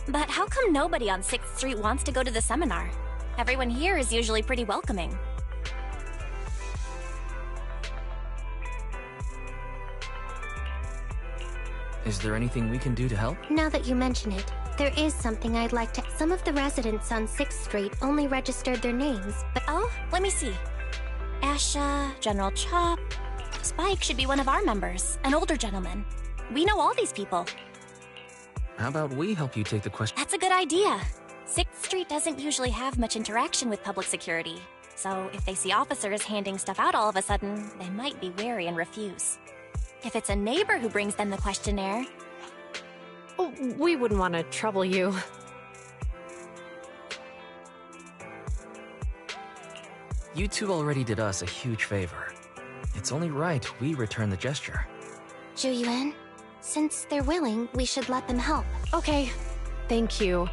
But how come nobody on 6th Street wants to go to the seminar? Everyone here is usually pretty welcoming. Is there anything we can do to help? Now that you mention it, there is something I'd like to... Some of the residents on 6th Street only registered their names, but... Oh, let me see. Asha, General Chop... Spike should be one of our members, an older gentleman. We know all these people. How about we help you take the question? That's a good idea. 6th Street doesn't usually have much interaction with public security, so if they see officers handing stuff out all of a sudden, they might be wary and refuse. If it's a neighbor who brings them the questionnaire... Oh, we wouldn't want to trouble you. You two already did us a huge favor. It's only right we return the gesture. Zhu Yuan, since they're willing, we should let them help. Okay, thank you.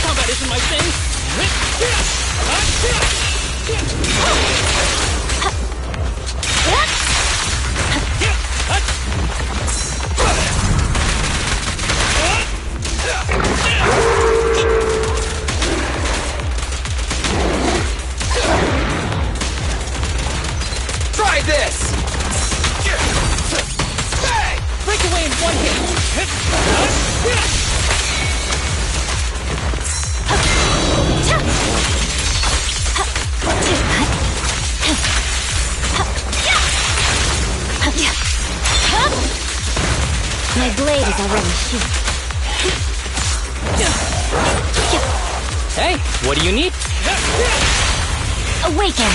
Combat isn't my thing. Try this! Break away in one hit. My blade is already sheathed. Hey, what do you need? Awaken!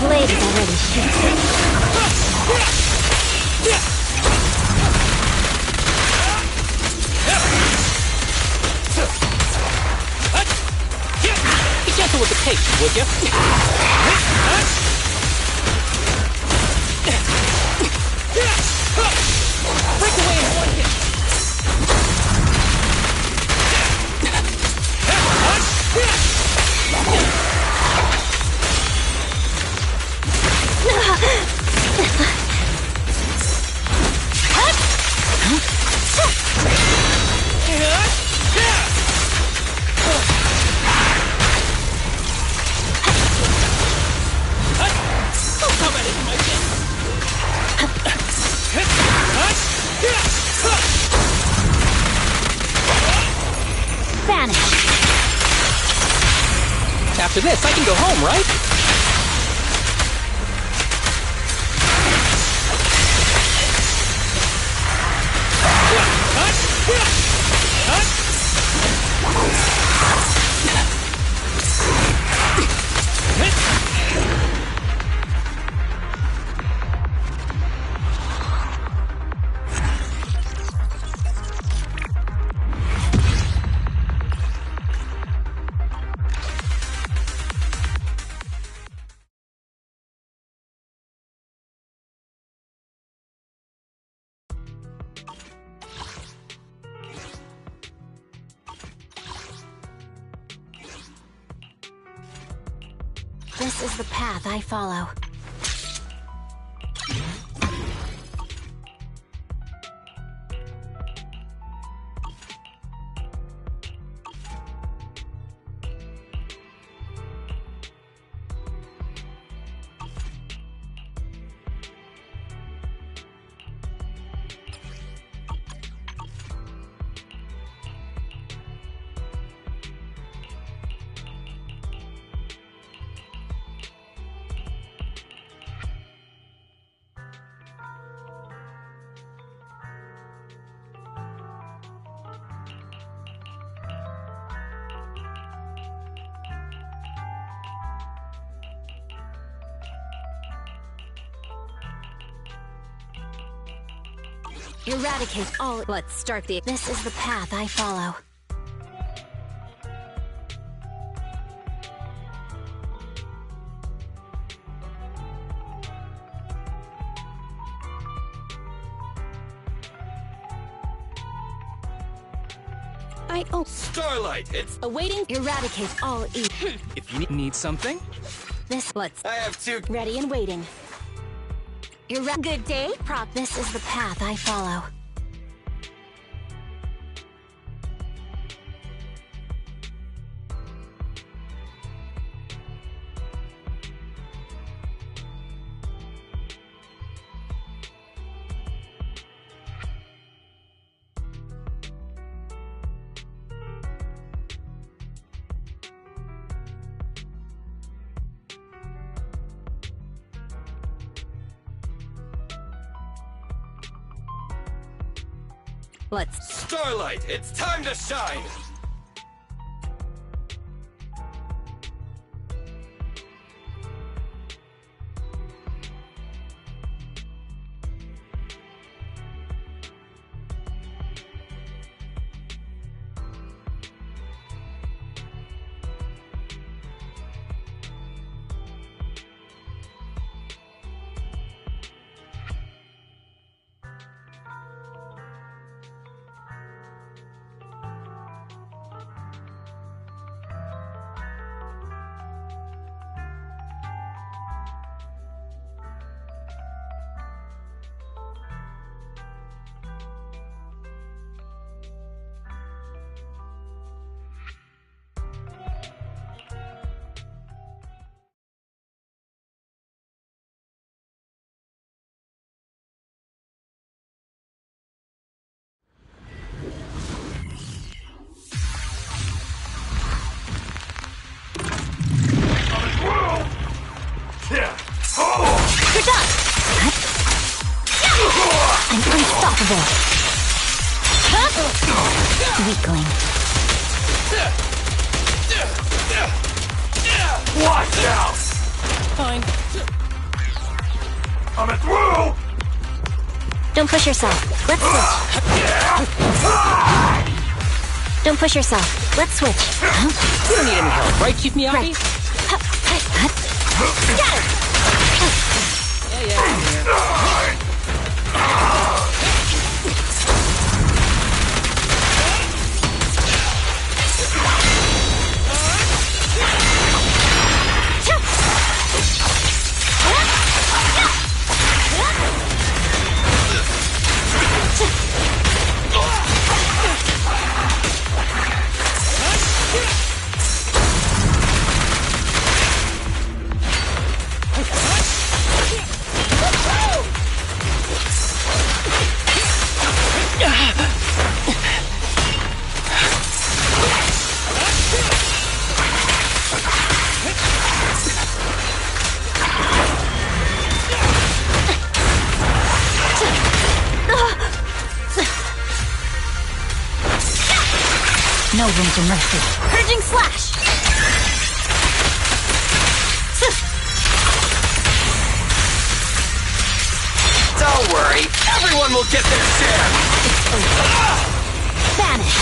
blade is already shifted. Be gentle with the pace, would you? Break away in one hit. Vanish. After this, I can go home, right? This is the path I follow. Eradicate all. Let's start the. This is the path I follow. Starlight, it's... Awaiting. Eradicate all evil. If you need something, This. Let's. I have two... Ready and waiting. Good day, Prop. This is the path I follow. Let's. Starlight, it's time to shine! You're done! I'm unstoppable! Weakling. Watch out! Fine. Coming through! Don't push yourself. Let's switch. Don't push yourself. Let's switch. You don't need any help, right, Chief Miyagi? Right. Scatter! Yeah, I'm here. No room for mercy. Purging slash! Don't worry, everyone will get their share! Vanish!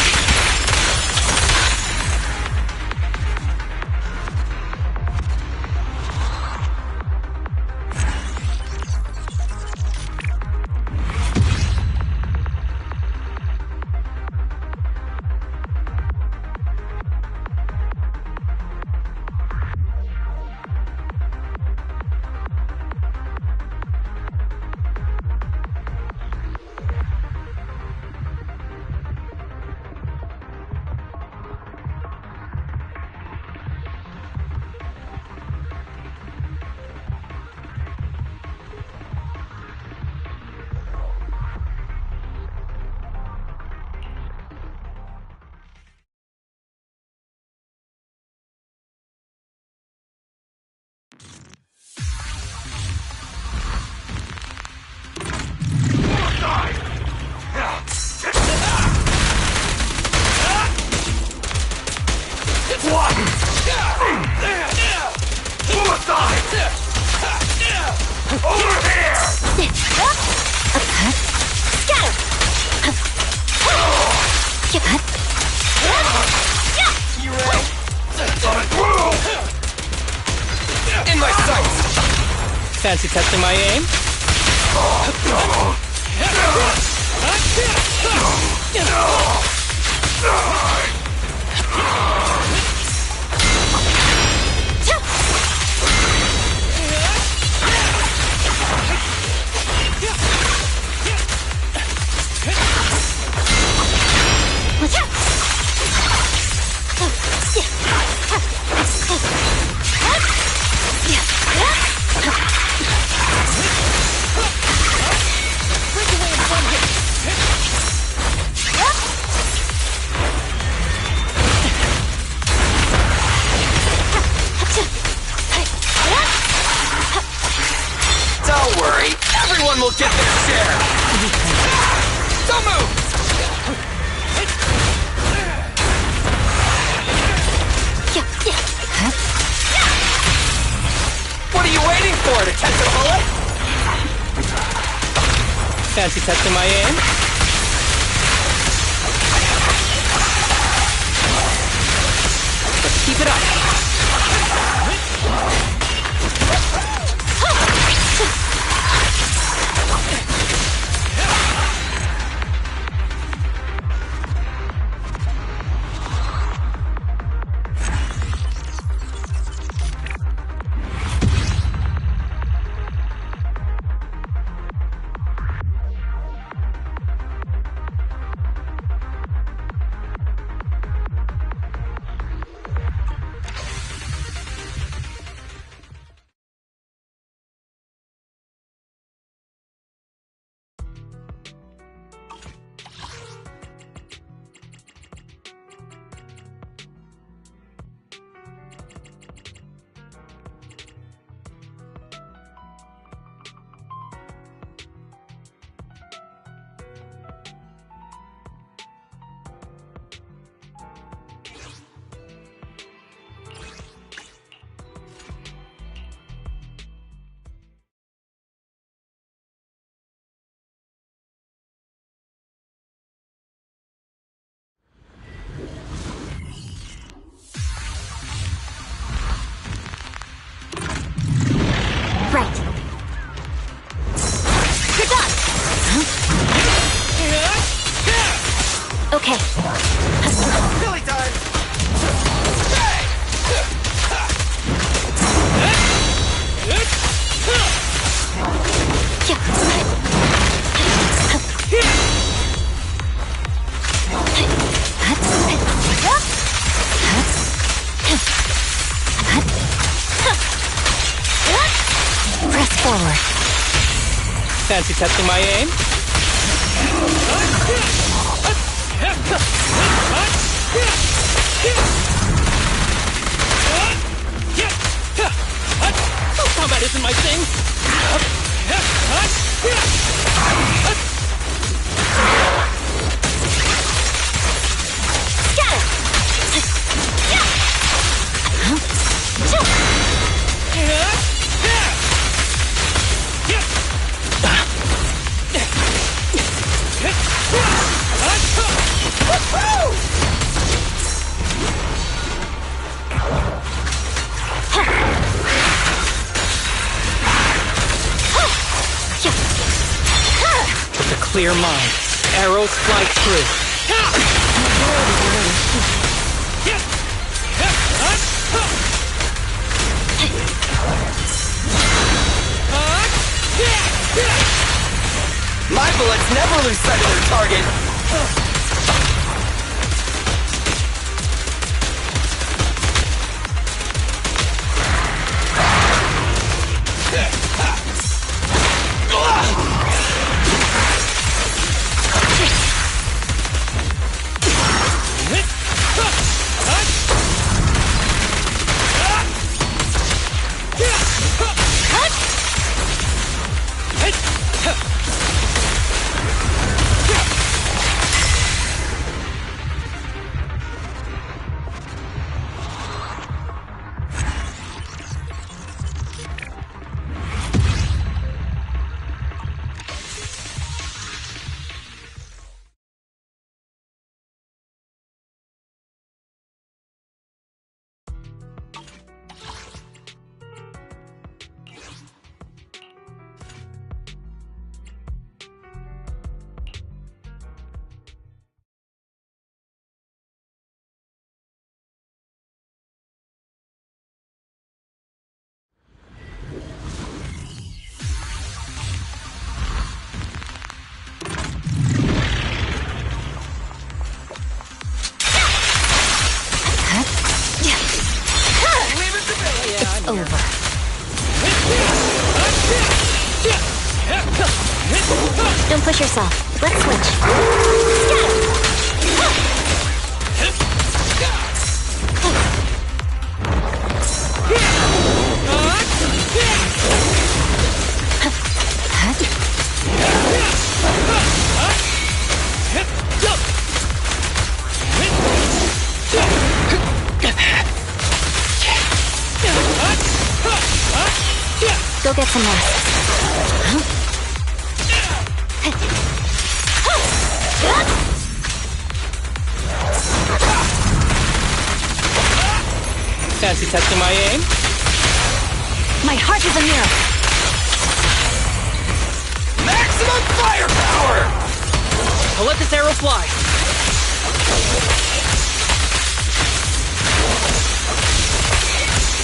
In my sights! Fancy testing my aim? Don't worry, everyone will get their share! Don't move! What are you waiting for, to catch a bullet? Fancy testing my aim? Let's keep it up. Okay. Silly time! Press forward. Fancy testing my aim? Combat isn't my thing. With a clear mind, arrows fly true. My bullets never lose sight of their target! Over. Don't push yourself. Let's switch. Go get some rest. Fancy testing my aim? My heart is a mirror. Maximum firepower! I'll let this arrow fly.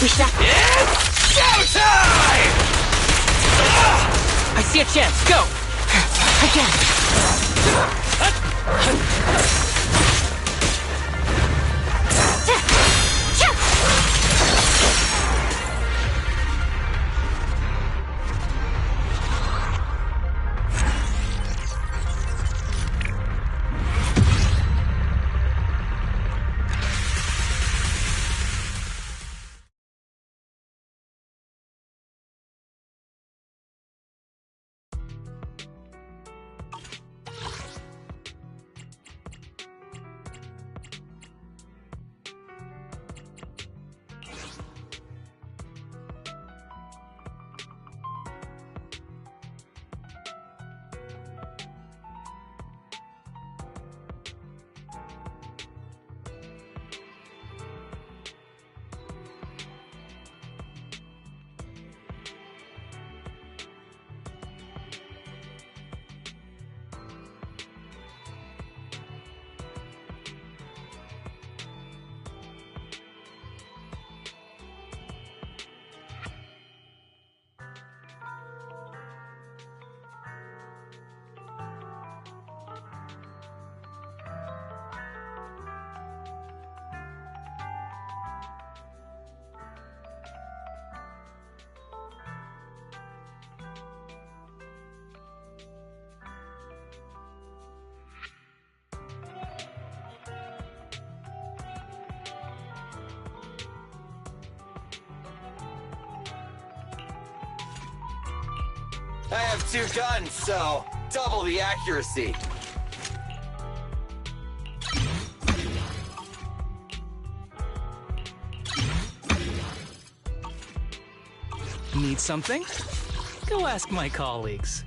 We should. It's showtime! I see a chance. Go! I have 2 guns, so double the accuracy. Need something? Go ask my colleagues.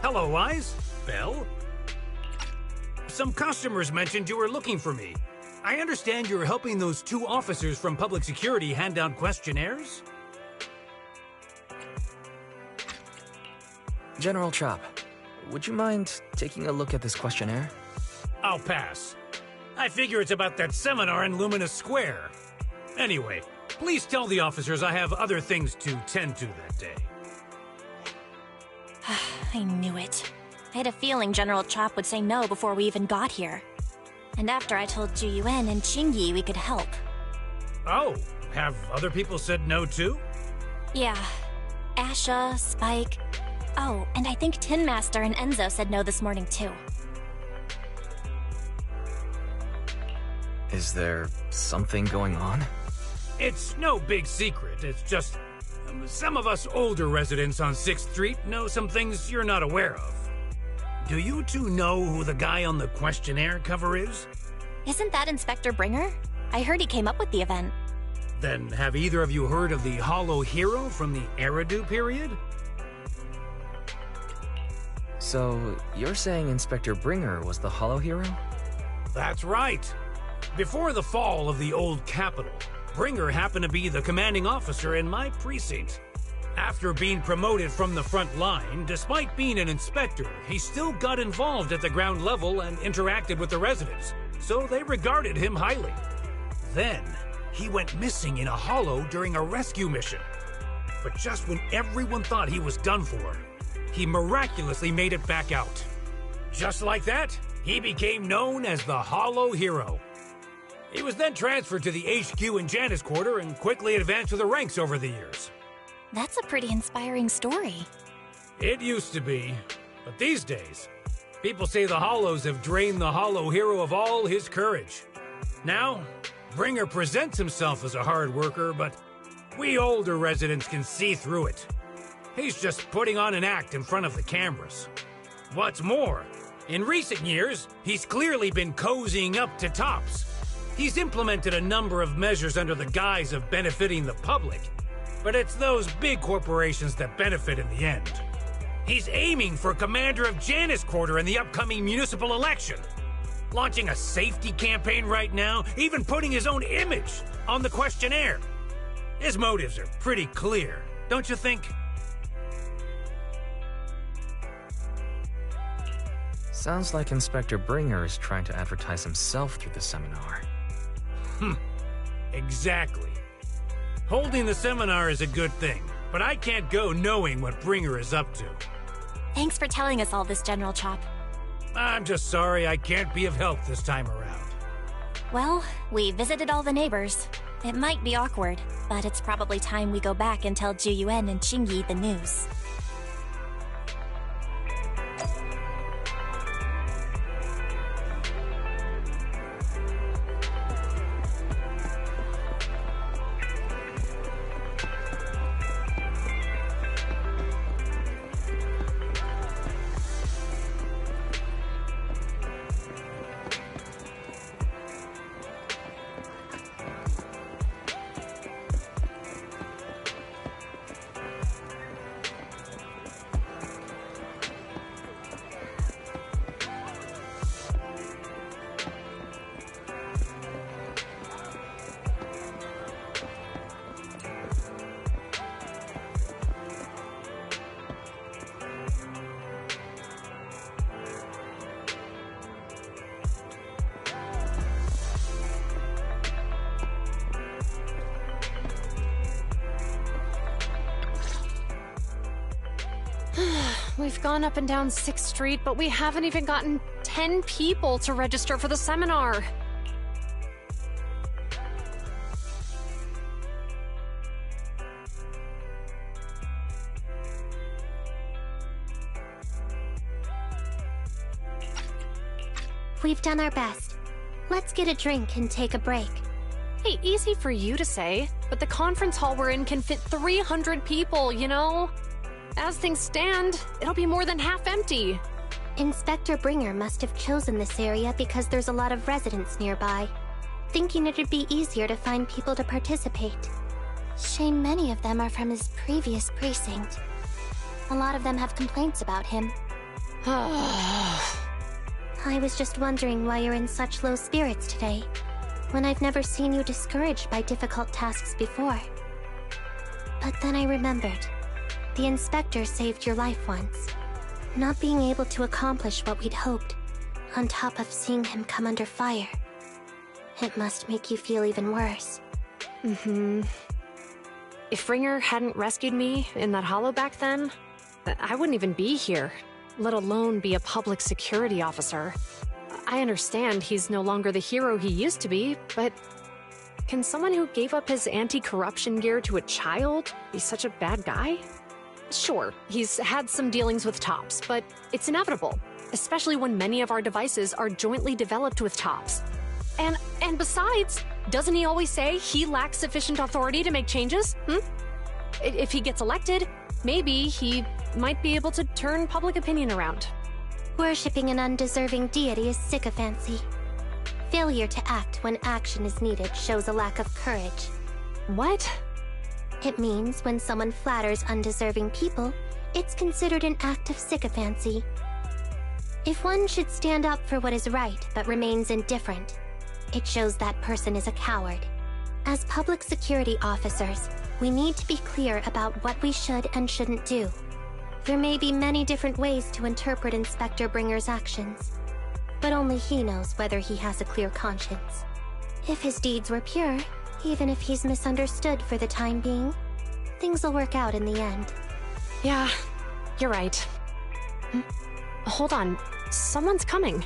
Hello, Wise. Belle? Some customers mentioned you were looking for me. I understand you're helping those 2 officers from public security hand down questionnaires? General Chop, would you mind taking a look at this questionnaire? I'll pass. I figure it's about that seminar in Luminous Square. Anyway, please tell the officers I have other things to tend to that day. I knew it. I had a feeling General Chop would say no before we even got here. And after I told Zhu Yuan and Qingyi we could help. Oh, have other people said no too? Yeah. Asha, Spike. Oh, and I think Tin Master and Enzo said no this morning too. Is there something going on? It's no big secret. It's just some of us older residents on 6th Street know some things you're not aware of. Do you 2 know who the guy on the questionnaire cover is? Isn't that Inspector Bringer? I heard he came up with the event. Then have either of you heard of the Hollow Hero from the Eridu period? So, you're saying Inspector Bringer was the Hollow Hero? That's right. Before the fall of the old capital, Bringer happened to be the commanding officer in my precinct. After being promoted from the front line, despite being an inspector, he still got involved at the ground level and interacted with the residents, so they regarded him highly. Then, he went missing in a hollow during a rescue mission. But just when everyone thought he was done for, he miraculously made it back out. Just like that, he became known as the Hollow Hero. He was then transferred to the HQ in Janus Quarter and quickly advanced to the ranks over the years. That's a pretty inspiring story. It used to be, but these days, people say the Hollows have drained the Hollow Hero of all his courage. Now, Bringer presents himself as a hard worker, but we older residents can see through it. He's just putting on an act in front of the cameras. What's more, in recent years, he's clearly been cozying up to Tops. He's implemented a number of measures under the guise of benefiting the public. but it's those big corporations that benefit in the end. He's aiming for commander of Janus Quarter in the upcoming municipal election. Launching a safety campaign right now, even putting his own image on the questionnaire. His motives are pretty clear, don't you think? Sounds like Inspector Bringer is trying to advertise himself through the seminar. Exactly. Holding the seminar is a good thing, but I can't go knowing what Bringer is up to. Thanks for telling us all this, General Chop. I'm just sorry I can't be of help this time around. Well, we visited all the neighbors. It might be awkward, but it's probably time we go back and tell Juyuan and Qingyi the news. We've gone up and down 6th Street, but we haven't even gotten 10 people to register for the seminar. We've done our best. Let's get a drink and take a break. Hey, easy for you to say, but the conference hall we're in can fit 300 people, you know? As things stand, it'll be more than half empty. Inspector Bringer must have chosen this area because there's a lot of residents nearby, thinking it'd be easier to find people to participate. Shame many of them are from his previous precinct. A lot of them have complaints about him. I was just wondering why you're in such low spirits today, when I've never seen you discouraged by difficult tasks before. But then I remembered. The Inspector saved your life once. Not being able to accomplish what we'd hoped, on top of seeing him come under fire. It must make you feel even worse. If Bringer hadn't rescued me in that hollow back then, I wouldn't even be here, let alone be a public security officer. I understand he's no longer the hero he used to be, but can someone who gave up his anti-corruption gear to a child be such a bad guy? Sure, he's had some dealings with TOPS, but it's inevitable, especially when many of our devices are jointly developed with TOPS. And besides, doesn't he always say he lacks sufficient authority to make changes? If he gets elected, maybe he might be able to turn public opinion around. Worshipping an undeserving deity is sycophancy. Failure to act when action is needed shows a lack of courage. What? It means when someone flatters undeserving people, it's considered an act of sycophancy. If one should stand up for what is right but remains indifferent, it shows that person is a coward. As public security officers, we need to be clear about what we should and shouldn't do. There may be many different ways to interpret Inspector Bringer's actions, but only he knows whether he has a clear conscience. If his deeds were pure, even if he's misunderstood for the time being, things will work out in the end. Yeah, you're right. Hold on, someone's coming.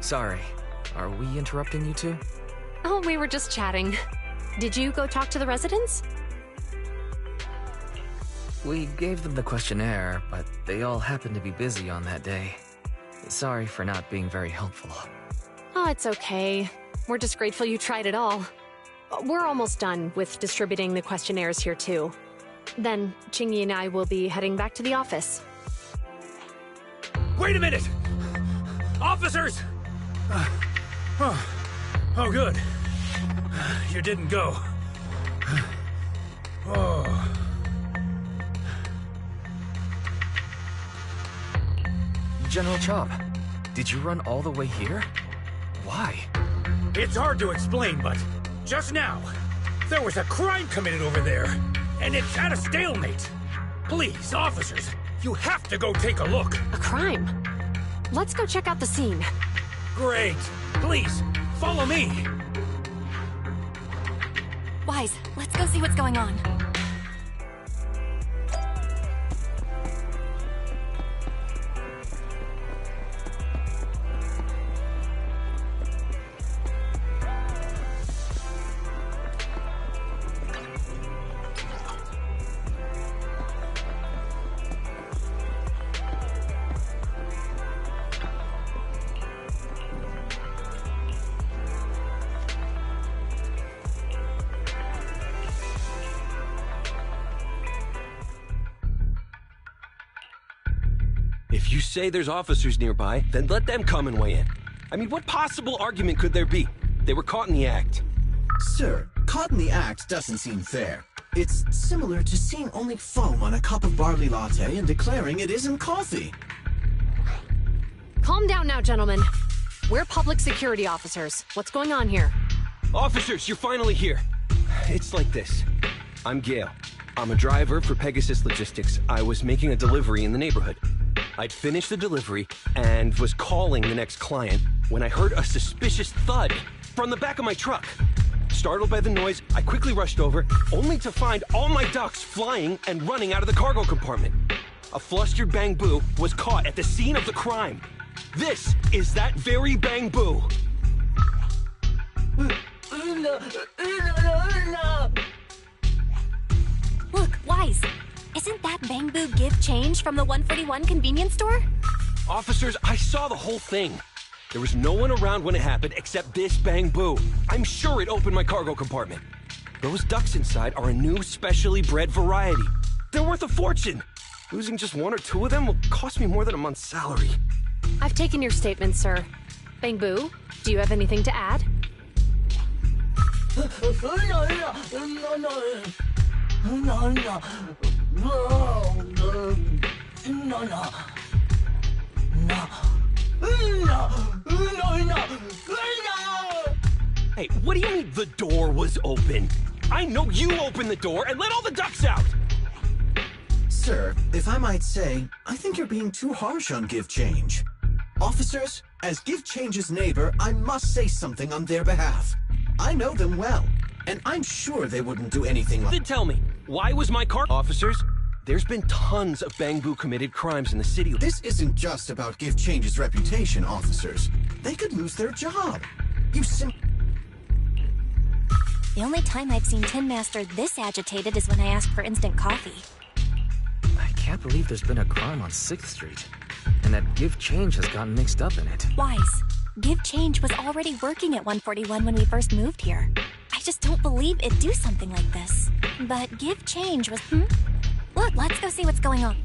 Sorry, are we interrupting you two? Oh, we were just chatting. Did you go talk to the residents? We gave them the questionnaire, but they all happened to be busy on that day. Sorry for not being very helpful. Oh, it's okay. We're just grateful you tried it all. We're almost done with distributing the questionnaires here, too. Then, Qingyi and I will be heading back to the office. Wait a minute! Officers! Oh, good. You didn't go. Oh. General Chop, did you run all the way here? Why? It's hard to explain, but just now, there was a crime committed over there, and it's at a stalemate. Please, officers, you have to go take a look. A crime? Let's go check out the scene. Great. Please, follow me. Wise, let's go see what's going on. If you say there's officers nearby, then let them come and weigh in. I mean, what possible argument could there be? They were caught in the act. Sir, caught in the act doesn't seem fair. It's similar to seeing only foam on a cup of barley latte and declaring it isn't coffee. Calm down now, gentlemen. We're public security officers. What's going on here? Officers, you're finally here. It's like this. I'm Gale. I'm a driver for Pegasus Logistics. I was making a delivery in the neighborhood. I'd finished the delivery and was calling the next client when I heard a suspicious thud from the back of my truck. Startled by the noise, I quickly rushed over, only to find all my ducks flying and running out of the cargo compartment. A flustered Bang Boo was caught at the scene of the crime. This is that very Bang Boo. Look, Wise. Isn't that Bang Boo give change from the 141 convenience store? Officers, I saw the whole thing. There was no one around when it happened except this Bang Boo. I'm sure it opened my cargo compartment. Those ducks inside are a new specially bred variety. They're worth a fortune. Losing just one or two of them will cost me more than a month's salary. I've taken your statement, sir. Bang Boo, do you have anything to add? Hey, what do you mean the door was open? I know you opened the door and let all the ducks out! Sir, if I might say, I think you're being too harsh on Give Change. Officers, as Give Change's neighbor, I must say something on their behalf. I know them well, and I'm sure they wouldn't do anything like— Then tell me, why was my car— Officers, there's been tons of Bang Boo committed crimes in the city. This isn't just about Give Change's reputation, officers. They could lose their job. You The only time I've seen Tin Master this agitated is when I asked for instant coffee. I can't believe there's been a crime on 6th Street, and that Give Change has gotten mixed up in it. Wise, Give Change was already working at 141 when we first moved here. I just don't believe it'd do something like this. But Give Change was— Look, let's go see what's going on.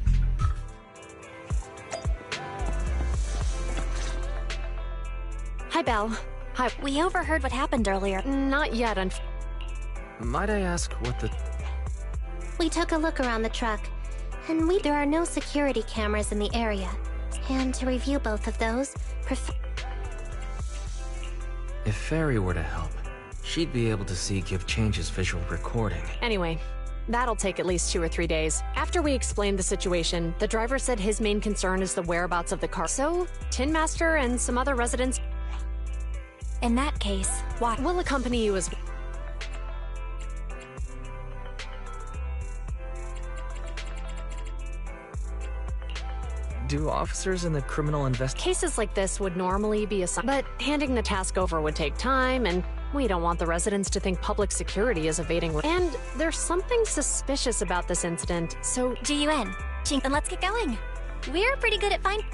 Hi, Belle. Hi. We overheard what happened earlier. Not yet, Might I ask what the— We took a look around the truck, and there are no security cameras in the area. And to review both of those, If Fairy were to help, she'd be able to see Give Change's visual recording. Anyway, that'll take at least 2 or 3 days. After we explained the situation, the driver said his main concern is the whereabouts of the car. So, Tin Master and some other residents— In that case, why— We'll accompany you as well. Do officers in the criminal Cases like this would normally be assigned, but handing the task over would take time, and we don't want the residents to think public security is evading. And there's something suspicious about this incident, so— GUN. Then let's get going. We're pretty good at finding—